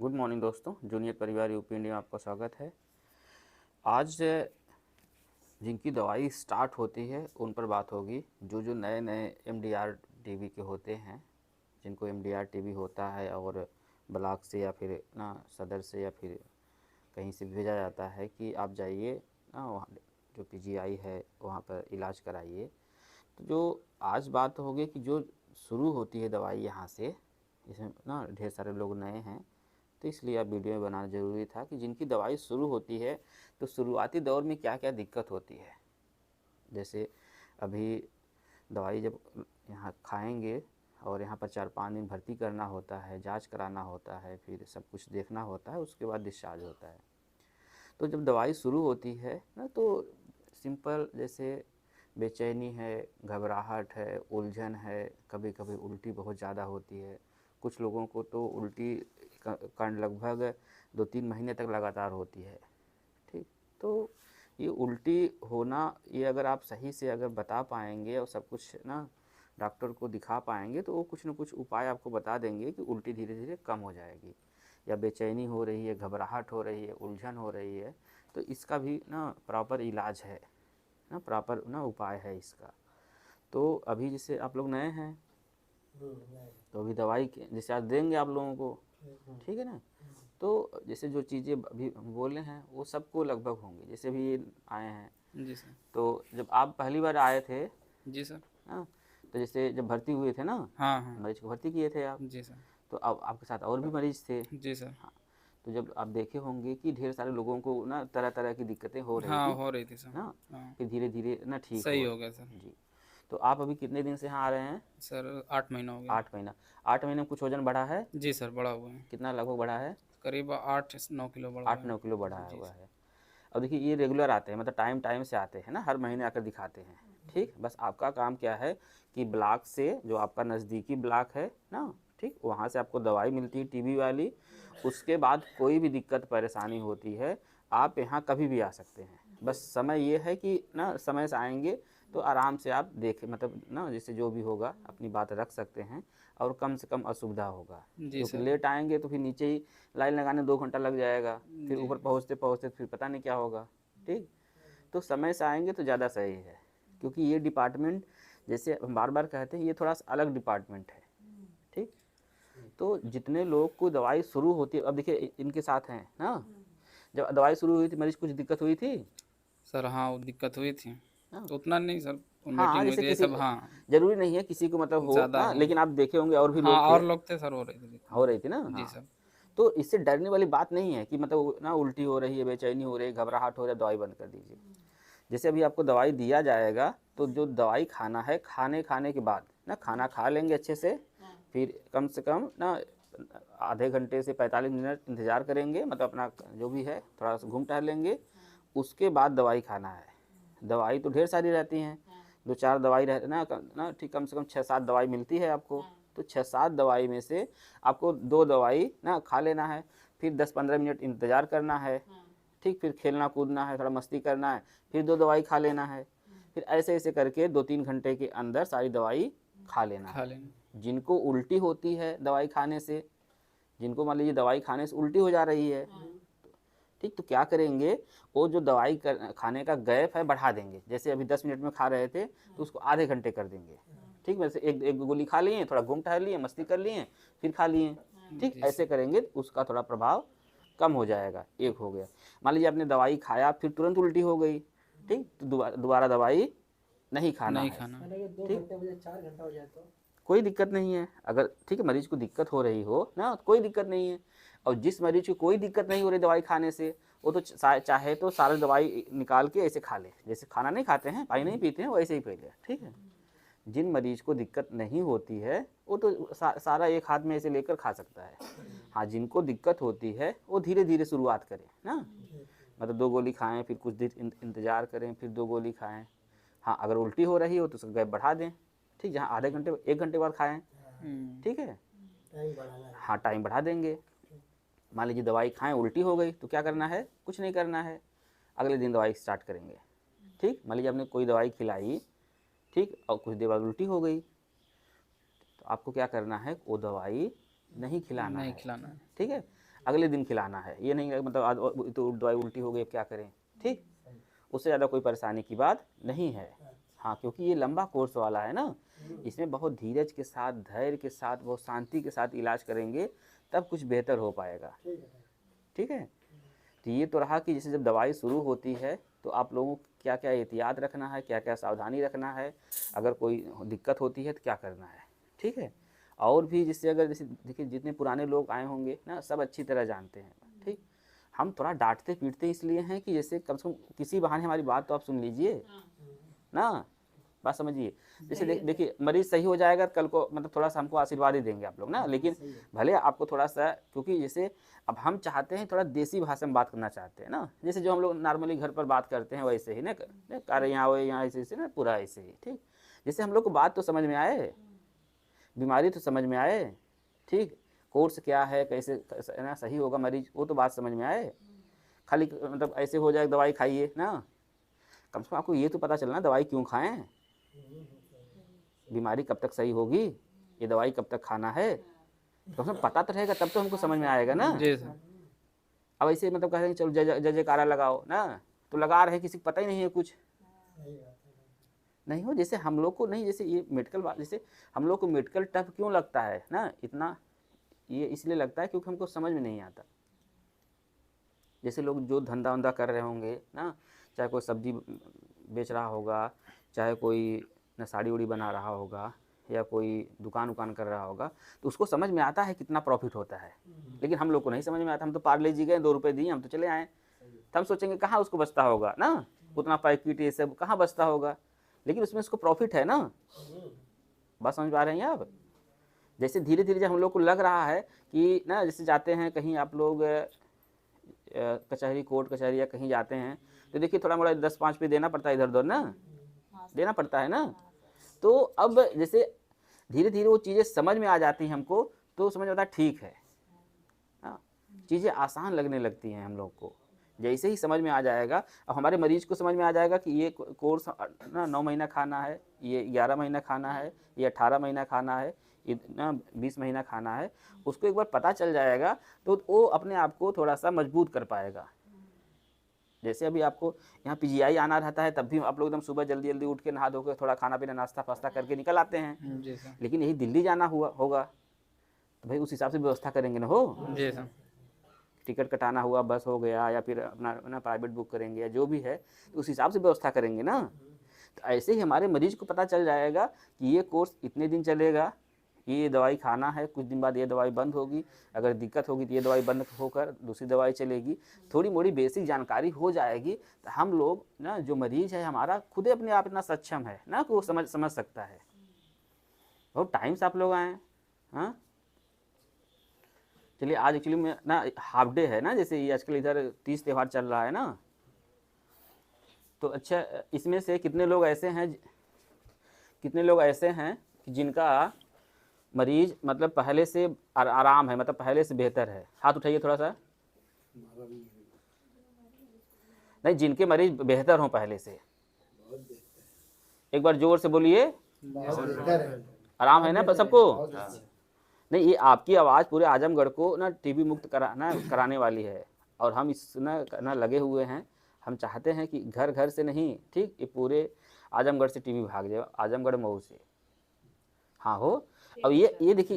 Good morning दोस्तों, junior परिवार UP India में आपका स्वागत है। आज जिनकी दवाई स्टार्ट होती है उन पर बात होगी। जो जो नए नए एमडीआर टीबी के होते हैं, जिनको एमडीआर टीबी होता है और ब्लॉक से या फिर ना सदर से या फिर कहीं से भेजा जाता है कि आप जाइए ना वहाँ जो पीजीआई है वहाँ पर इलाज कराइए। तो जो आज बात होगी कि जो शुरू होती है दवाई यहाँ से, इसमें ना ढेर सारे लोग नए हैं, तो इसलिए अब वीडियो में बनाना ज़रूरी था कि जिनकी दवाई शुरू होती है तो शुरुआती दौर में क्या क्या दिक्कत होती है। जैसे अभी दवाई जब यहाँ खाएंगे और यहाँ पर 4-5 दिन भर्ती करना होता है, जांच कराना होता है, फिर सब कुछ देखना होता है, उसके बाद डिस्चार्ज होता है। तो जब दवाई शुरू होती है ना तो सिंपल जैसे बेचैनी है, घबराहट है, उलझन है, कभी कभी उल्टी बहुत ज़्यादा होती है। कुछ लोगों को तो उल्टी का लगभग 2-3 महीने तक लगातार होती है। ठीक, तो ये उल्टी होना, ये अगर आप सही से अगर बता पाएंगे और सब कुछ ना डॉक्टर को दिखा पाएंगे तो वो कुछ ना कुछ उपाय आपको बता देंगे कि उल्टी धीरे धीरे कम हो जाएगी। या बेचैनी हो रही है, घबराहट हो रही है, उलझन हो रही है, तो इसका भी ना प्रॉपर इलाज है, ना प्रॉपर ना उपाय है इसका। तो अभी जैसे आप लोग नए हैं तो अभी दवाई जैसे आज देंगे आप लोगों को, ठीक है ना। तो जैसे जो चीज़ें अभी हम बोले हैं वो सबको लगभग होंगी। जैसे अभी ये आए हैं, जी सर। तो जब आप पहली बार आए थे जी सर। ना, तो जैसे जब भर्ती हुए थे ना, हाँ हाँ। मरीज को भर्ती किए थे आप, जी सर। तो अब आपके साथ और भी मरीज थे। जी सर। हाँ, तो जब आप देखे होंगे कि ढेर सारे लोगों को ना तरह तरह की दिक्कतें हो रही हाँ थी हो रही थी सर। ना, हाँ फिर धीरे धीरे ना ठीक सही हो हो रहे गया सर। हैं जी। तो आप अभी कितने दिन से यहाँ आ रहे हैं? सर 8 महीना हो गया। 8 महीना। 8 महीने में कुछ वजन बढ़ा है? जी सर बढ़ा हुआ है। कितना लगभग बढ़ा है? करीब 8-9 किलो बढ़ा हुआ आठ है। नौ किलो बढ़ा जी हुआ सर। है। अब देखिए ये रेगुलर आते हैं, मतलब टाइम टाइम से आते हैं ना, हर महीने आकर दिखाते हैं। ठीक, बस आपका काम क्या है कि ब्लॉक से, जो आपका नज़दीकी ब्लॉक है ना, ठीक, वहाँ से आपको दवाई मिलती है टीबी वाली। उसके बाद कोई भी दिक्कत परेशानी होती है आप यहाँ कभी भी आ सकते हैं। बस समय ये है कि ना समय से आएंगे तो आराम से आप देखें, मतलब ना जैसे जो भी होगा अपनी बात रख सकते हैं और कम से कम असुविधा होगा। जी क्योंकि सर। लेट आएंगे तो फिर नीचे ही लाइन लगाने 2 घंटा लग जाएगा, फिर जी ऊपर पहुँचते पहुँचते फिर पता नहीं क्या होगा। ठीक, तो समय से आएंगे तो ज़्यादा सही है, क्योंकि ये डिपार्टमेंट, जैसे हम बार बार कहते हैं, ये थोड़ा सा अलग डिपार्टमेंट है। ठीक, तो जितने लोग को दवाई शुरू होती है, अब देखिए इनके साथ हैं ना, जब दवाई शुरू हुई थी मरीज कुछ दिक्कत हुई थी सर। हाँ वो दिक्कत हुई थी ना। तो उतना नहीं सर, हाँ, मीटिंग हुई जैसे थी ये किसी, सब। हाँ जरूरी नहीं है किसी को मतलब हो ज़्यादा ना, हो। लेकिन आप देखे होंगे और भी हाँ लोग थे, और लोग थे सर, हो रही थी हो रही थी ना। दिक्कत। जी हाँ, सर। तो इससे डरने वाली बात नहीं है कि मतलब ना उल्टी हो रही है, बेचैनी हो रही है, घबराहट हो रही है, दवाई बंद कर दीजिए। जैसे अभी आपको दवाई दिया जाएगा तो जो दवाई खाना है, खाने खाने के बाद ना, खाना खा लेंगे अच्छे से, फिर कम से कम ना आधे घंटे से 45 मिनट इंतज़ार करेंगे, मतलब अपना जो भी है थोड़ा सा घूम टहल लेंगे, उसके बाद दवाई खाना है। दवाई तो ढेर सारी रहती हैं, 2-4 दवाई रह ना ठीक, कम से कम 6-7 दवाई मिलती है आपको। तो 6-7 दवाई में से आपको 2 दवाई ना खा लेना है, फिर 10-15 मिनट इंतज़ार करना है। ठीक, फिर खेलना कूदना है, थोड़ा मस्ती करना है, फिर 2 दवाई खा लेना है, फिर ऐसे ऐसे करके 2-3 घंटे के अंदर सारी दवाई खा लेना खा है। लेंगे। जिनको उल्टी होती है दवाई खाने से, जिनको मान लीजिए दवाई खाने से उल्टी हो जा रही है, ठीक, तो क्या करेंगे, वो जो दवाई खाने का गैप है बढ़ा देंगे। जैसे अभी 10 मिनट में खा रहे थे तो उसको आधे घंटे कर देंगे। ठीक, वैसे एक एक गोली खा लिए, थोड़ा घूम टहल लिए, मस्ती कर लिए, फिर खा लिए। ठीक, जी ऐसे सर। करेंगे तो उसका थोड़ा प्रभाव कम हो जाएगा। एक हो गया। मान लीजिए आपने दवाई खाया फिर तुरंत उल्टी हो गई, ठीक, तो दोबारा दवाई नहीं खाना नहीं है। खाना। ठीक, कोई दिक्कत नहीं है अगर, ठीक है, मरीज को दिक्कत हो रही हो ना तो कोई दिक्कत नहीं है। और जिस मरीज को कोई दिक्कत नहीं हो रही दवाई खाने से, वो तो चाहे तो सारी दवाई निकाल के ऐसे खा ले, जैसे खाना नहीं खाते हैं, पानी नहीं पीते हैं, वैसे ही पी ले। ठीक है, जिन मरीज को दिक्कत नहीं होती है वो तो सारा एक हाथ में ऐसे लेकर खा सकता है। हाँ, जिनको दिक्कत होती है वो धीरे धीरे शुरुआत करें ना, मतलब 2 गोली खाएं, फिर कुछ देर इंतज़ार करें, फिर 2 गोली खाएं। हाँ, अगर उल्टी हो रही हो तो उसका गैप बढ़ा दें। ठीक, जहाँ आधे घंटे 1 घंटे बाद खाएं। ठीक है, हाँ, टाइम बढ़ा देंगे। मान लीजिए दवाई खाएं, उल्टी हो गई तो क्या करना है, कुछ नहीं करना है, अगले दिन दवाई स्टार्ट करेंगे। ठीक, मान लीजिए आपने कोई दवाई खिलाई, ठीक, और कुछ देर बाद उल्टी हो गई, तो आपको क्या करना है, वो दवाई नहीं खिलाना नहीं है। खिलाना है। ठीक है, अगले दिन खिलाना है। ये नहीं मतलब आज तो दवाई उल्टी हो गई, अब क्या करें, ठीक, उससे ज़्यादा कोई परेशानी की बात नहीं है। हाँ, क्योंकि ये लंबा कोर्स वाला है ना, इसमें बहुत धीरज के साथ, धैर्य के साथ, बहुत शांति के साथ इलाज करेंगे तब कुछ बेहतर हो पाएगा, ठीक है। तो ये तो रहा कि जैसे जब दवाई शुरू होती है तो आप लोगों को क्या क्या एहतियात रखना है, क्या क्या सावधानी रखना है, अगर कोई दिक्कत होती है तो क्या करना है, ठीक है। और भी जैसे अगर जैसे देखिए जितने पुराने लोग आए होंगे ना, सब अच्छी तरह जानते हैं, ठीक। हम थोड़ा डांटते पीटते इसलिए हैं कि जैसे कम से कम किसी बहाने हमारी बात तो आप सुन लीजिए ना, बात समझिए। जैसे देखिए मरीज सही हो जाएगा कल को, मतलब थोड़ा सा हमको आशीर्वाद ही देंगे आप लोग ना, लेकिन भले आपको थोड़ा सा, क्योंकि जैसे अब हम चाहते हैं थोड़ा देसी भाषा में बात करना चाहते हैं ना, जैसे जो हम लोग नॉर्मली घर पर बात करते हैं वैसे ही ना, अरे यहाँ हो यहाँ ऐसे ना, पूरा ऐसे ही, ठीक। जैसे हम लोग को बात तो समझ में आए, बीमारी तो समझ में आए, ठीक, कोर्स क्या है, कैसे ना सही होगा मरीज, वो तो बात समझ में आए। खाली मतलब ऐसे हो जाए दवाई खाइए ना, कम से कम आपको ये तो पता चलना दवाई क्यों खाएं, बीमारी कब तक सही होगी, ये दवाई कब तक खाना है, तो सब पता तो रहेगा, तब तो हमको समझ में आएगा ना। जी सर। अब ऐसे मतलब कह रहे हैं चलो जय जय जयकारा लगाओ ना, तो लगा रहे हैं, किसी को पता ही नहीं है कुछ नहीं हो। जैसे हम लोग को नहीं, जैसे ये मेडिकल बात, जैसे हम लोग को मेडिकल टफ क्यों लगता है ना इतना, ये इसलिए लगता है क्योंकि हमको समझ में नहीं आता। जैसे लोग जो धंधा वंधा कर रहे होंगे ना, चाहे कोई सब्जी बेच रहा होगा, चाहे कोई ना साड़ी उड़ी बना रहा होगा, या कोई दुकान उकान कर रहा होगा, तो उसको समझ में आता है कितना प्रॉफिट होता है, लेकिन हम लोग को नहीं समझ में आता। हम तो पार्ले जी गए, 2 रुपये दिए, हम तो चले आए, तो हम सोचेंगे कहाँ उसको बचता होगा ना, उतना पैकेट ये सब कहाँ बचता होगा, लेकिन उसमें उसको प्रॉफिट है ना। बात समझ पा रहे हैं आप। जैसे धीरे धीरे जब हम लोग को लग रहा है कि ना, जैसे जाते हैं कहीं आप लोग कचहरी, कोर्ट कचहरी या कहीं जाते हैं, तो देखिए थोड़ा मोड़ा 10-5 पे देना पड़ता है, इधर उधर ना देना पड़ता है ना। तो अब जैसे धीरे धीरे वो चीज़ें समझ में आ जाती हैं हमको, तो समझ में आता है ठीक है, हाँ, चीज़ें आसान लगने लगती हैं हम लोग को। जैसे ही समझ में आ जाएगा, अब हमारे मरीज को समझ में आ जाएगा कि ये कोर्स ना 9 महीना खाना है, ये 11 महीना खाना है, ये 18 महीना खाना है, ये ना 20 महीना खाना है, उसको एक बार पता चल जाएगा तो वो अपने आप को थोड़ा सा मजबूत कर पाएगा। जैसे अभी आपको यहाँ पीजीआई आना रहता है, तब भी आप लोग एकदम सुबह जल्दी जल्दी उठ के नहा धो के थोड़ा खाना पीना नाश्ता फास्ता करके निकल आते हैं, जी सर। लेकिन यही दिल्ली जाना होगा तो भाई उस हिसाब से व्यवस्था करेंगे ना हो। जी सर। टिकट कटाना हुआ, बस हो गया, या फिर अपना ना प्राइवेट बुक करेंगे या जो भी है, तो उस हिसाब से व्यवस्था करेंगे ना। तो ऐसे ही हमारे मरीज को पता चल जाएगा कि ये कोर्स इतने दिन चलेगा, ये दवाई खाना है, कुछ दिन बाद ये दवाई बंद होगी, अगर दिक्कत होगी तो ये दवाई बंद होकर दूसरी दवाई चलेगी। थोड़ी मोड़ी बेसिक जानकारी हो जाएगी तो हम लोग ना, जो मरीज है हमारा खुद अपने आप इतना सक्षम है ना कि वो समझ सकता है। बहुत टाइम से आप लोग आए हैं। हाँ, चलिए आज एक्चुअली में ना हाफ डे है ना, जैसे ये आजकल इधर 30 त्यौहार चल रहा है ना, तो अच्छा इसमें से कितने लोग ऐसे हैं कि जिनका मरीज मतलब पहले से आराम है, मतलब पहले से बेहतर है, हाथ उठाइए थोड़ा सा। नहीं, जिनके मरीज बेहतर हों पहले से, एक बार जोर से बोलिए। आराम है ना सबको। नहीं, ये आपकी आवाज़ पूरे आजमगढ़ को ना टीबी मुक्त कराने वाली है, और हम इस ना लगे हुए हैं। हम चाहते हैं कि घर घर से नहीं, ठीक, ये पूरे आजमगढ़ से टीबी भाग जाए, आजमगढ़ मऊ से। हाँ हो। अब ये देखिए,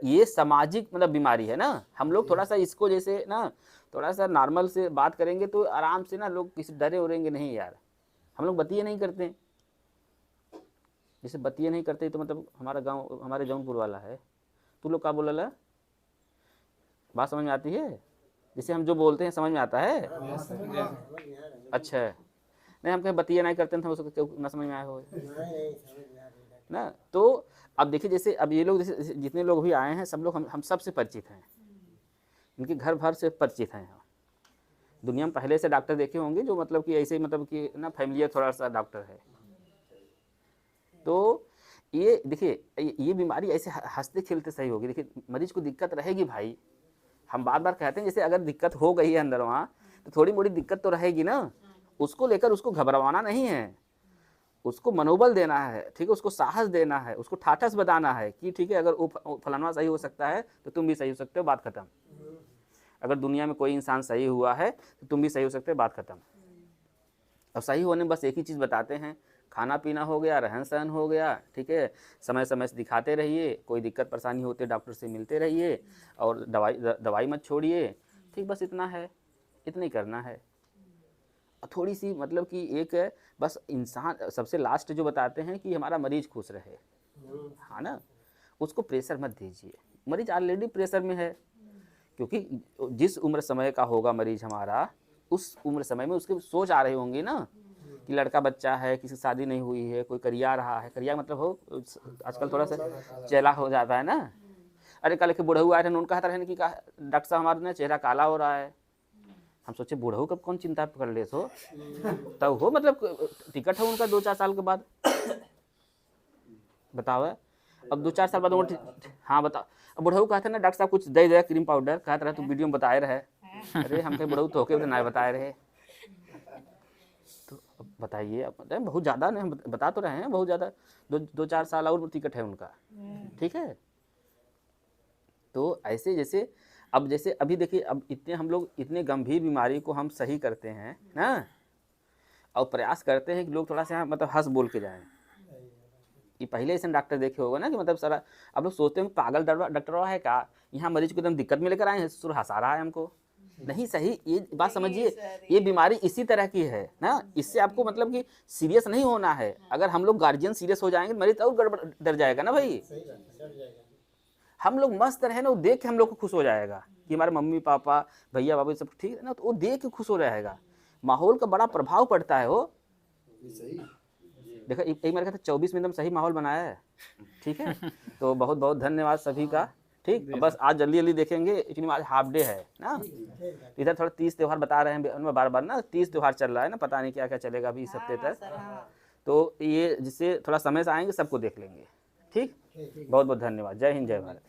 ये सामाजिक मतलब बीमारी है ना। हम लोग थोड़ा सा इसको जैसे ना थोड़ा सा नॉर्मल से बात करेंगे तो आराम से ना, लोग किसी डरे उरेंगे नहीं यार। हम लोग बतिये नहीं करते, जैसे बतिये नहीं करते तो मतलब हमारा गांव हमारे जौनपुर वाला है, तू लोग क्या बोला, बात समझ में आती है? जैसे हम जो बोलते हैं समझ में आता है? अच्छा, नहीं हम कहीं बतिया नहीं करते हैं, उसको ना समझ में आया हो ना। तो अब देखिए, जैसे अब ये लोग जैसे जितने लोग भी आए हैं, सब लोग हम सबसे परिचित हैं, इनके घर भर से परिचित हैं। दुनिया में पहले से डॉक्टर देखे होंगे जो मतलब कि ऐसे मतलब कि ना फैमिलियर थोड़ा सा डॉक्टर है। तो ये देखिए, ये बीमारी ऐसे हंसते खेलते सही होगी। देखिए मरीज को दिक्कत रहेगी भाई, हम बार बार कहते हैं, जैसे अगर दिक्कत हो गई है अंदर वहाँ, तो थोड़ी मोड़ी दिक्कत तो रहेगी ना, उसको लेकर उसको घबराना नहीं है, उसको मनोबल देना है, ठीक है, उसको साहस देना है, उसको ठाठस बताना है कि ठीक है, अगर फलाना सही हो सकता है तो तुम भी सही हो सकते हो, बात खत्म। अगर दुनिया में कोई इंसान सही हुआ है तो तुम भी सही हो सकते हो, बात खत्म। अब सही होने में बस एक ही चीज़ बताते हैं, खाना पीना हो गया, रहन सहन हो गया, ठीक है, समय समय से दिखाते रहिए, कोई दिक्कत परेशानी होती है डॉक्टर से मिलते रहिए, और दवाई मत छोड़िए, ठीक, बस इतना है, इतना ही करना है। थोड़ी सी मतलब कि एक है बस इंसान सबसे लास्ट जो बताते हैं कि हमारा मरीज खुश रहे, हाँ ना, उसको प्रेशर मत दीजिए, मरीज ऑलरेडी प्रेशर में है, क्योंकि जिस उम्र समय का होगा मरीज हमारा, उस उम्र समय में उसकी सोच आ रही होंगी ना कि लड़का बच्चा है, किसी शादी नहीं हुई है, कोई करिया रहा है, करिया मतलब हो आजकल थोड़ा सा चेला हो जाता है ना। अरे कल के बुढ़ऊ आए थे, उनका कहता रहे कि डॉक्टर साहब हमारा ना चेहरा काला हो रहा है। हम सोचे बुढ़ऊ कब कौन चिंता कर ले सो, तब हो मतलब टिकट है उनका 2-4 साल के बाद, बताओ। अब 2-4 साल बाद वो हाँ बताओ, अब बुढ़ऊ कहते ना डॉक्टर साहब कुछ दे दे क्रीम पाउडर, कहते रहे तो वीडियो में बताए रहे, अरे हम कहीं बुढ़ऊ तो होके ना बताए रहे, तो अब बताइए, अब बहुत ज़्यादा नहीं, हम बता तो रहे हैं बहुत ज़्यादा, 2-4 साल और टिकट है उनका, ठीक है। तो ऐसे जैसे अब जैसे अभी देखिए, अब इतने हम लोग इतने गंभीर बीमारी को हम सही करते हैं ना, और प्रयास करते हैं कि लोग थोड़ा सा मतलब हंस बोल के जाएं, कि पहले ऐसे डॉक्टर देखे होगा ना कि मतलब सारा अब लोग सोचते हैं पागल डॉक्टर है क्या, यहाँ मरीज को एकदम दिक्कत में लेकर आए हैं, सुर हंसा रहा है हमको, नहीं सही, ये बात समझिए, ये बीमारी इसी तरह की है ना, इससे आपको मतलब कि सीरियस नहीं होना है, अगर हम लोग गार्जियन सीरियस हो जाएंगे मरीज और गड़बड़ डर जाएगा ना भाई, हम लोग मस्त रहे ना, वो देख के हम लोग को खुश हो जाएगा कि हमारे मम्मी पापा भैया बाबू सब ठीक है ना, तो वो देख के खुश हो जाएगा, माहौल का बड़ा प्रभाव पड़ता है वो। देखो एक मेरे कहते 24 में एकदम सही माहौल बनाया है, ठीक है। तो बहुत बहुत धन्यवाद सभी का, ठीक, बस आज जल्दी जल्दी देखेंगे क्योंकि आज हाफ डे है ना, इधर थोड़ा 30 त्यौहार बता रहे हैं बार बार ना, 30 त्यौहार चल रहा है ना, पता नहीं क्या क्या चलेगा अभी इस हफ्ते तक, तो ये जिससे थोड़ा समय से आएंगे सबको देख लेंगे, ठीक, बहुत बहुत धन्यवाद, जय हिंद जय भारत।